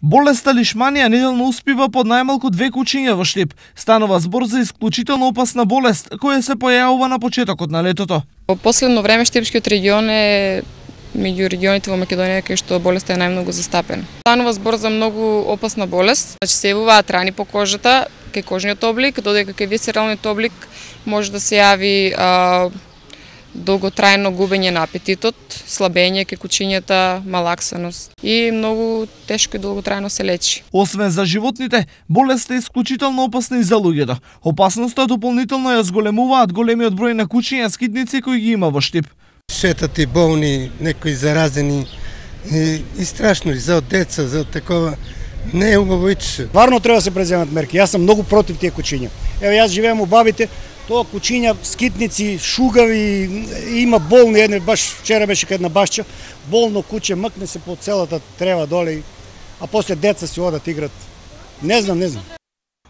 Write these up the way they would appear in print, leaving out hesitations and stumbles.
Болеста лишманија неделно успива под најмалку 2 кучиња во Шлип. Станува збор за исклучително опасна болест која се појавува на почетокот на летото. Во последно време Штипскиот регион е меѓу регионите во Македонија кај што болеста е најмногу застапена. Станува збор за многу опасна болест, значи се јавуваат рани по кожата, кај кожниот облик, додека кај висцералниот облик може да се јави долготрајно губење на апетитот, слабење кај кучињата, малаксаност и многу тешко и долготрајно се лечи. Освен за животните, болеста е исклучително опасна и за луѓето. Опасноста дополнително ја зголемуваат големиот број на кучиња скитници кои ги има во Штип. Шетат и болни, некои заразени и страшно и за деца, за такова. Не е убаво иче. Варно треба да се преземат мерки. Јас сум многу против тие кучиња. Ево јас живеам у бабите, тоа кучиња, скитници, шугави, има болни, едне баш вчера беше кај една башча, болно куче мкне се по целата трева доле, а после деца си одат играт. Не знам.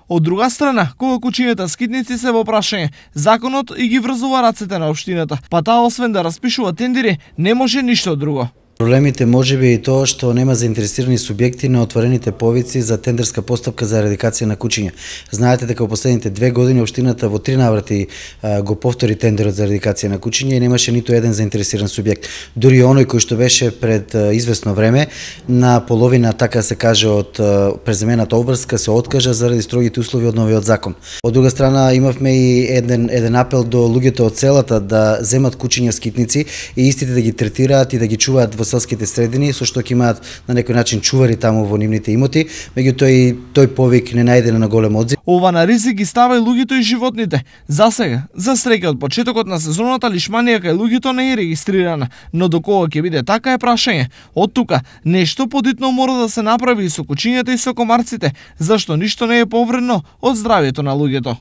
Од друга страна, кога кучињата скитници се во прашање, законот и ги врзува рацете на општината, па таа освен да распишува тендери, не може ништо друго. Проблемите можеби и тоа што нема заинтересирани субјекти на отворените повици за тендерска постапка за ерадикација на кучиња. Знаете дека во последните 2 години општината во 3 наврати го повтори тендерот за ерадикација на кучиња и немаше ниту еден заинтересиран субјект. Дури оној кој што беше пред извесно време на половина, така се каже, од преземената обврска се откажа заради строгите услови од новиот закон. Од друга страна имавме и еден апел до луѓето од селата да земат кучиња скитници и истите да ги третираат и да ги чуваат во селските средини, со што ќе имаат на некој начин чувари таму во нивните имоти, меѓутоа и тој повик не најде на голем одзив. Ова на ризик ги става и луѓето и животните. За сега, за среќа од почетокот на сезоната лишманија кај луѓето не е регистрирана, но до кога ќе биде така е прашање. Од тука нешто подитно мора да се направи и со кучињата и со комарците, зашто ништо не е повредно од здравјето на луѓето.